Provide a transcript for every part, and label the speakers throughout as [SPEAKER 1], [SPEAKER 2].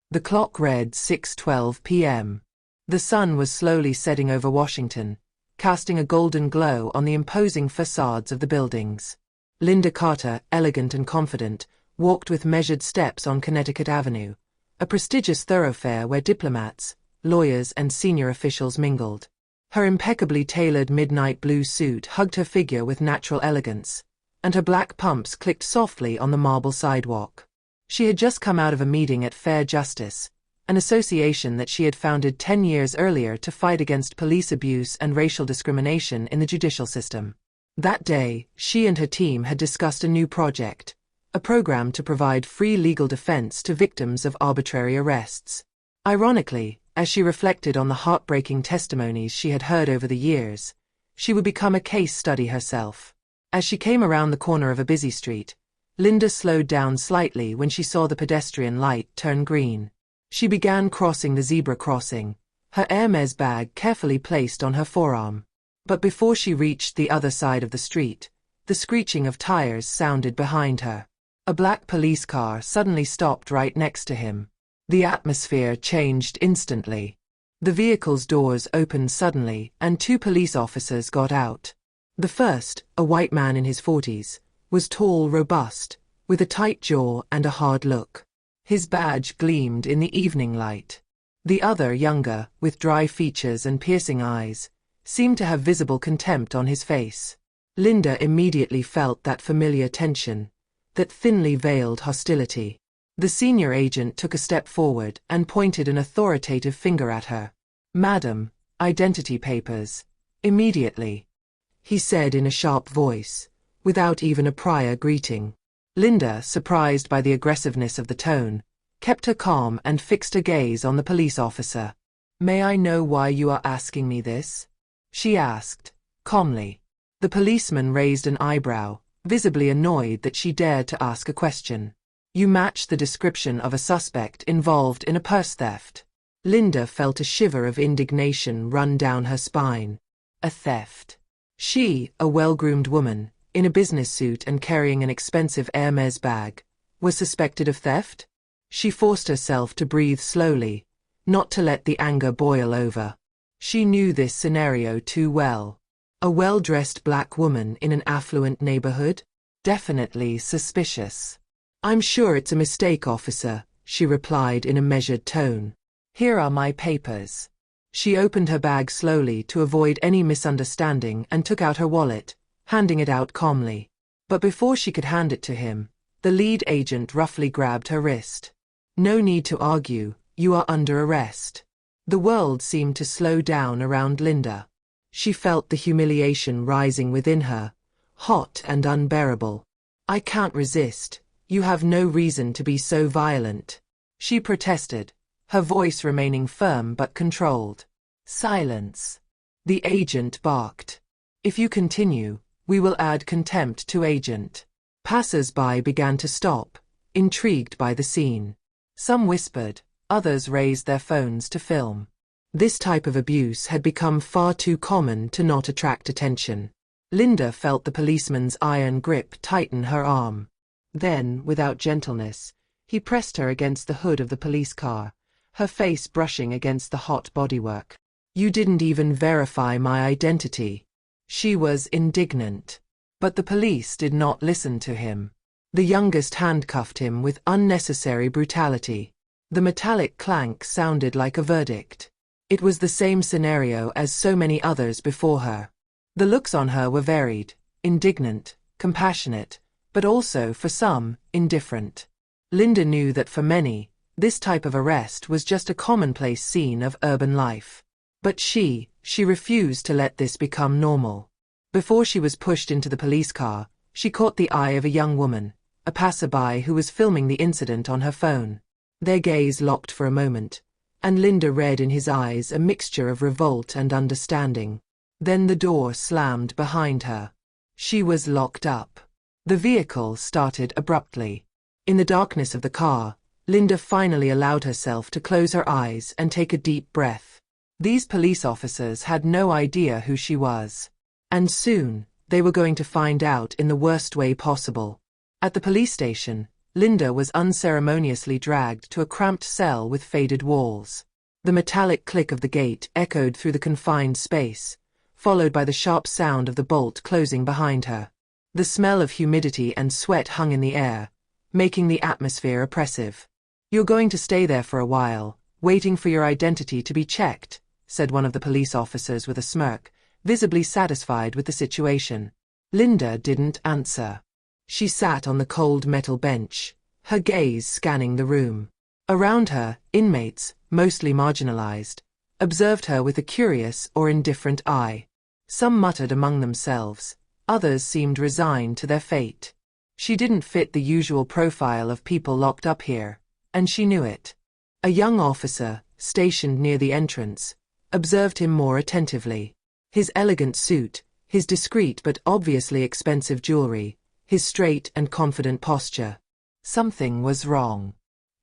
[SPEAKER 1] The clock read 6:12 p.m. The sun was slowly setting over Washington, casting a golden glow on the imposing facades of the buildings. Lynda Carter, elegant and confident, walked with measured steps on Connecticut Avenue, a prestigious thoroughfare where diplomats, lawyers, and senior officials mingled. Her impeccably tailored midnight blue suit hugged her figure with natural elegance, and her black pumps clicked softly on the marble sidewalk. She had just come out of a meeting at Fair Justice, an association that she had founded 10 years earlier to fight against police abuse and racial discrimination in the judicial system. That day, she and her team had discussed a new project, a program to provide free legal defense to victims of arbitrary arrests. Ironically, as she reflected on the heartbreaking testimonies she had heard over the years, she would become a case study herself. As she came around the corner of a busy street, Lynda slowed down slightly when she saw the pedestrian light turn green. She began crossing the zebra crossing, her Hermes bag carefully placed on her forearm. But before she reached the other side of the street, the screeching of tires sounded behind her. A black police car suddenly stopped right next to him. The atmosphere changed instantly. The vehicle's doors opened suddenly and 2 police officers got out. The first, a white man in his 40s, was tall, robust, with a tight jaw and a hard look. His badge gleamed in the evening light. The other, younger, with dry features and piercing eyes, seemed to have visible contempt on his face. Lynda immediately felt that familiar tension, that thinly veiled hostility. The senior agent took a step forward and pointed an authoritative finger at her. "Madam, identity papers. Immediately," he said in a sharp voice, without even a prior greeting. Lynda, surprised by the aggressiveness of the tone, kept her calm and fixed her gaze on the police officer. "May I know why you are asking me this?" she asked, calmly. The policeman raised an eyebrow, visibly annoyed that she dared to ask a question. "You match the description of a suspect involved in a purse theft." Lynda felt a shiver of indignation run down her spine. A theft. She, a well-groomed woman, in a business suit and carrying an expensive Hermes bag, was suspected of theft? She forced herself to breathe slowly, not to let the anger boil over. She knew this scenario too well. A well-dressed black woman in an affluent neighborhood? Definitely suspicious. "I'm sure it's a mistake, officer," she replied in a measured tone. "Here are my papers." She opened her bag slowly to avoid any misunderstanding and took out her wallet, handing it out calmly. But before she could hand it to him, the lead agent roughly grabbed her wrist. "No need to argue, you are under arrest." The world seemed to slow down around Lynda. She felt the humiliation rising within her, hot and unbearable. "I can't resist. You have no reason to be so violent," she protested, her voice remaining firm but controlled. "Silence," the agent barked. "If you continue, we will add contempt to agent." Passers-by began to stop, intrigued by the scene. Some whispered, others raised their phones to film. This type of abuse had become far too common to not attract attention. Lynda felt the policeman's iron grip tighten her arm. Then, without gentleness, he pressed her against the hood of the police car, her face brushing against the hot bodywork. "You didn't even verify my identity." She was indignant. But the police did not listen to him. The youngest handcuffed him with unnecessary brutality. The metallic clank sounded like a verdict. It was the same scenario as so many others before her. The looks on her were varied, indignant, compassionate, but also, for some, indifferent. Lynda knew that for many, this type of arrest was just a commonplace scene of urban life. But she refused to let this become normal. Before she was pushed into the police car, she caught the eye of a young woman, a passerby who was filming the incident on her phone. Their gaze locked for a moment, and Lynda read in his eyes a mixture of revolt and understanding. Then the door slammed behind her. She was locked up. The vehicle started abruptly. In the darkness of the car, Lynda finally allowed herself to close her eyes and take a deep breath. These police officers had no idea who she was. And soon, they were going to find out in the worst way possible. At the police station, Linda was unceremoniously dragged to a cramped cell with faded walls. The metallic click of the gate echoed through the confined space, followed by the sharp sound of the bolt closing behind her. The smell of humidity and sweat hung in the air, making the atmosphere oppressive. "You're going to stay there for a while, waiting for your identity to be checked," said one of the police officers with a smirk, visibly satisfied with the situation. Linda didn't answer. She sat on the cold metal bench, her gaze scanning the room. Around her, inmates, mostly marginalized, observed her with a curious or indifferent eye. Some muttered among themselves, others seemed resigned to their fate. She didn't fit the usual profile of people locked up here, and she knew it. A young officer, stationed near the entrance, observed him more attentively. His elegant suit, his discreet but obviously expensive jewelry, his straight and confident posture. Something was wrong.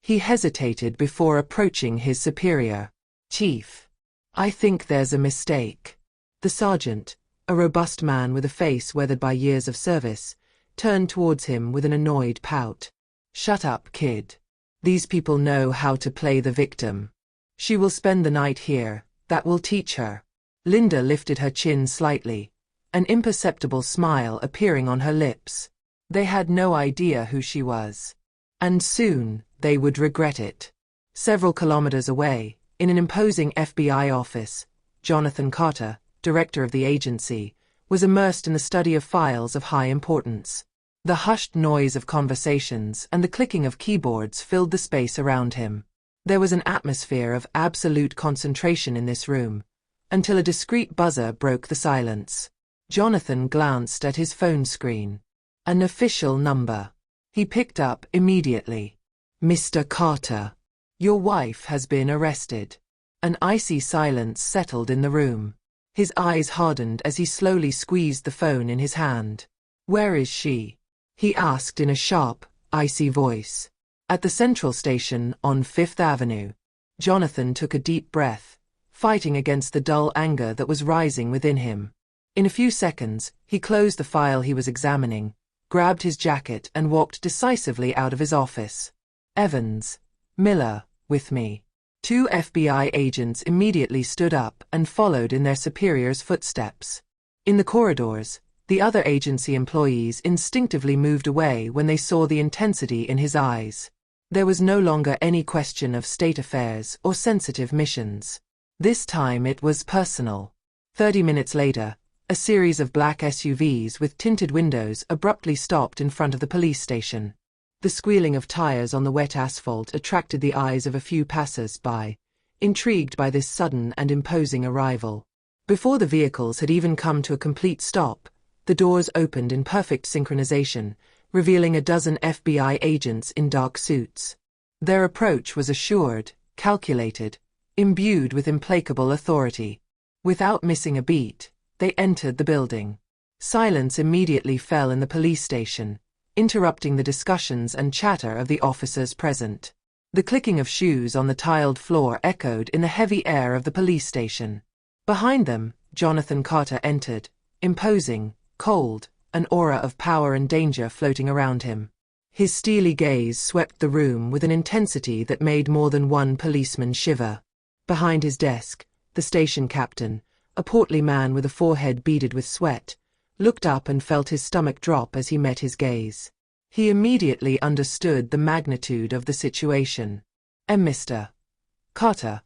[SPEAKER 1] He hesitated before approaching his superior. "Chief, I think there's a mistake." The sergeant, a robust man with a face weathered by years of service, turned towards him with an annoyed pout. "Shut up, kid. These people know how to play the victim. She will spend the night here, that will teach her." Linda lifted her chin slightly, an imperceptible smile appearing on her lips. They had no idea who she was. And soon, they would regret it. Several kilometers away, in an imposing FBI office, Jonathan Carter, director of the agency, was immersed in the study of files of high importance. The hushed noise of conversations and the clicking of keyboards filled the space around him. There was an atmosphere of absolute concentration in this room, until a discreet buzzer broke the silence. Jonathan glanced at his phone screen. An official number. He picked up immediately. "Mr. Carter, your wife has been arrested." An icy silence settled in the room. His eyes hardened as he slowly squeezed the phone in his hand. "Where is she?" he asked in a sharp, icy voice. "At the Central Station on Fifth Avenue." Jonathan took a deep breath, fighting against the dull anger that was rising within him. In a few seconds, he closed the file he was examining, grabbed his jacket and walked decisively out of his office. "Evans, Miller, with me." Two FBI agents immediately stood up and followed in their superior's footsteps. In the corridors, the other agency employees instinctively moved away when they saw the intensity in his eyes. There was no longer any question of state affairs or sensitive missions. This time it was personal. 30 minutes later, a series of black SUVs with tinted windows abruptly stopped in front of the police station. The squealing of tires on the wet asphalt attracted the eyes of a few passers-by, intrigued by this sudden and imposing arrival. Before the vehicles had even come to a complete stop, the doors opened in perfect synchronization, revealing a dozen FBI agents in dark suits. Their approach was assured, calculated, imbued with implacable authority. Without missing a beat, they entered the building. Silence immediately fell in the police station, interrupting the discussions and chatter of the officers present. The clicking of shoes on the tiled floor echoed in the heavy air of the police station. Behind them, Jonathan Carter entered, imposing, cold, an aura of power and danger floating around him. His steely gaze swept the room with an intensity that made more than one policeman shiver. Behind his desk, the station captain, a portly man with a forehead beaded with sweat, looked up and felt his stomach drop as he met his gaze. He immediately understood the magnitude of the situation. Mr. Carter,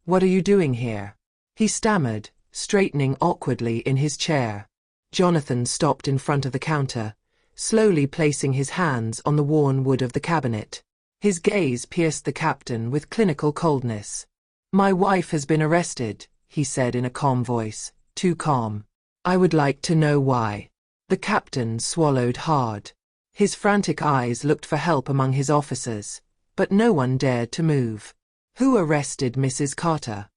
[SPEAKER 1] what are you doing here?" he stammered, straightening awkwardly in his chair. Jonathan stopped in front of the counter, slowly placing his hands on the worn wood of the cabinet. His gaze pierced the captain with clinical coldness. "My wife has been arrested," he said in a calm voice, too calm. "I would like to know why." The captain swallowed hard. His frantic eyes looked for help among his officers, but no one dared to move. "Who arrested Mrs. Carter?"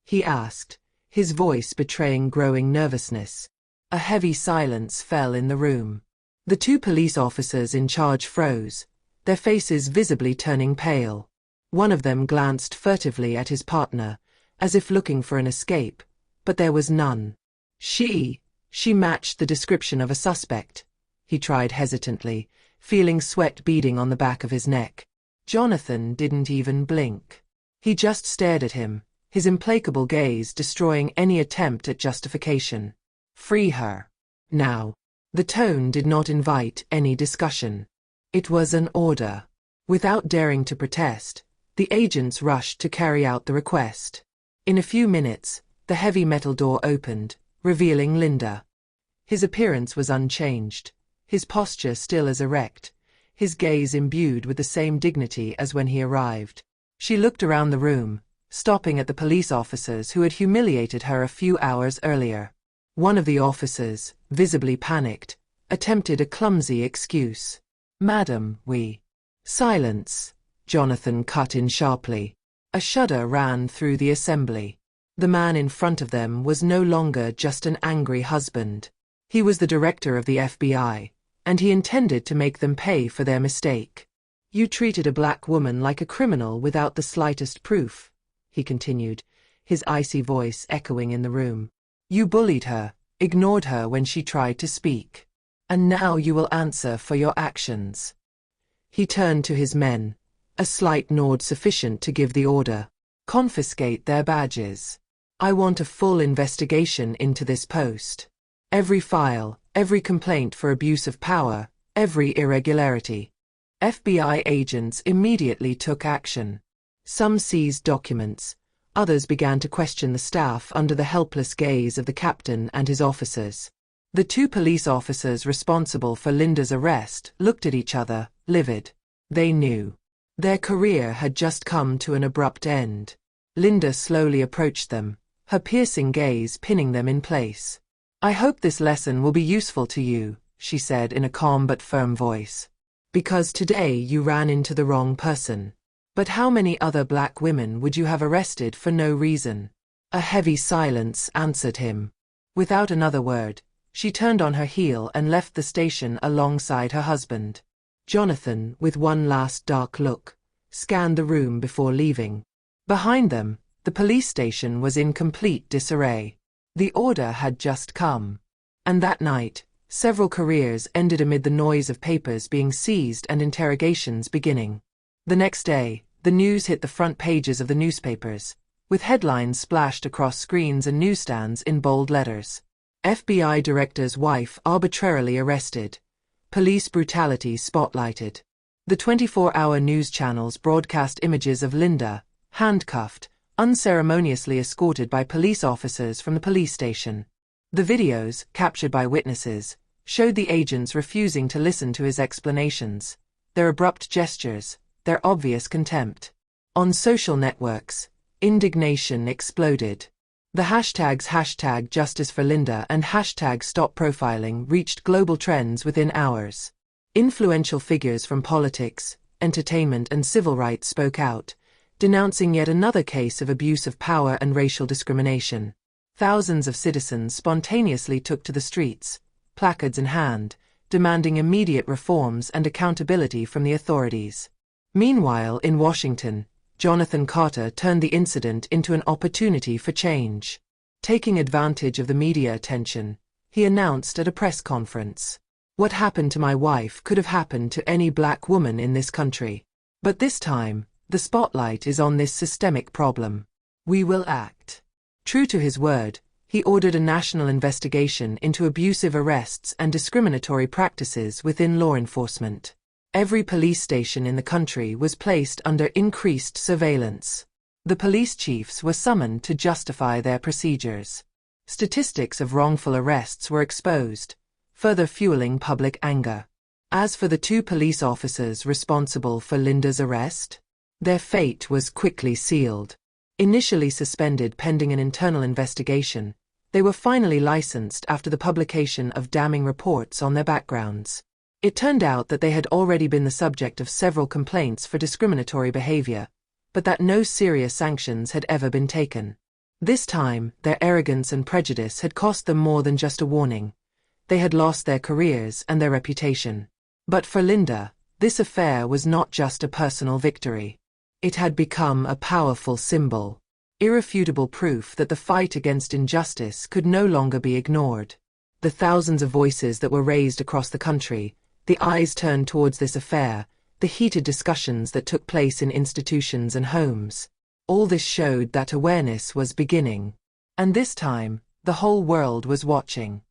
[SPEAKER 1] he asked, his voice betraying growing nervousness. A heavy silence fell in the room. The two police officers in charge froze, their faces visibly turning pale. One of them glanced furtively at his partner, as if looking for an escape, but there was none. She matched the description of a suspect," he tried hesitantly, feeling sweat beading on the back of his neck. Jonathan didn't even blink. He just stared at him, his implacable gaze destroying any attempt at justification. Free her. Now. The tone did not invite any discussion. It was an order. Without daring to protest, the agents rushed to carry out the request. In a few minutes, the heavy metal door opened, revealing Linda. His appearance was unchanged, his posture still as erect, his gaze imbued with the same dignity as when he arrived. She looked around the room, stopping at the police officers who had humiliated her a few hours earlier. One of the officers, visibly panicked, attempted a clumsy excuse. "Madam, we—" "Silence," Jonathan cut in sharply. A shudder ran through the assembly. The man in front of them was no longer just an angry husband. He was the director of the FBI, and he intended to make them pay for their mistake. "You treated a black woman like a criminal without the slightest proof," he continued, his icy voice echoing in the room. "You bullied her, ignored her when she tried to speak. And now you will answer for your actions." He turned to his men, a slight nod sufficient to give the order. "Confiscate their badges. I want a full investigation into this post. Every file, every complaint for abuse of power, every irregularity." FBI agents immediately took action. Some seized documents. Others began to question the staff under the helpless gaze of the captain and his officers. The two police officers responsible for Linda's arrest looked at each other, livid. They knew. Their career had just come to an abrupt end. Linda slowly approached them, her piercing gaze pinning them in place. "I hope this lesson will be useful to you," she said in a calm but firm voice. "Because today you ran into the wrong person. But how many other black women would you have arrested for no reason?" A heavy silence answered him. Without another word, she turned on her heel and left the station alongside her husband. Jonathan, with one last dark look, scanned the room before leaving. Behind them, the police station was in complete disarray. The order had just come. And that night, several careers ended amid the noise of papers being seized and interrogations beginning. The next day, the news hit the front pages of the newspapers, with headlines splashed across screens and newsstands in bold letters. FBI director's wife arbitrarily arrested. Police brutality spotlighted. The 24-hour news channels broadcast images of Linda, handcuffed, unceremoniously escorted by police officers from the police station. The videos, captured by witnesses, showed the agents refusing to listen to his explanations, their abrupt gestures, their obvious contempt. On social networks, indignation exploded. The hashtags #JusticeForLinda and #StopProfiling reached global trends within hours. Influential figures from politics, entertainment and civil rights spoke out, denouncing yet another case of abuse of power and racial discrimination. Thousands of citizens spontaneously took to the streets, placards in hand, demanding immediate reforms and accountability from the authorities. Meanwhile, in Washington, Jonathan Carter turned the incident into an opportunity for change. Taking advantage of the media attention, he announced at a press conference, "What happened to my wife could have happened to any black woman in this country. But this time, the spotlight is on this systemic problem. We will act." True to his word, he ordered a national investigation into abusive arrests and discriminatory practices within law enforcement. Every police station in the country was placed under increased surveillance. The police chiefs were summoned to justify their procedures. Statistics of wrongful arrests were exposed, further fueling public anger. As for the two police officers responsible for Linda's arrest, their fate was quickly sealed. Initially suspended pending an internal investigation, they were finally licensed after the publication of damning reports on their backgrounds. It turned out that they had already been the subject of several complaints for discriminatory behavior, but that no serious sanctions had ever been taken. This time, their arrogance and prejudice had cost them more than just a warning. They had lost their careers and their reputation. But for Linda, this affair was not just a personal victory. It had become a powerful symbol, irrefutable proof that the fight against injustice could no longer be ignored. The thousands of voices that were raised across the country, The eyes turned towards this affair, the heated discussions that took place in institutions and homes. All this showed that awareness was beginning. And this time, the whole world was watching.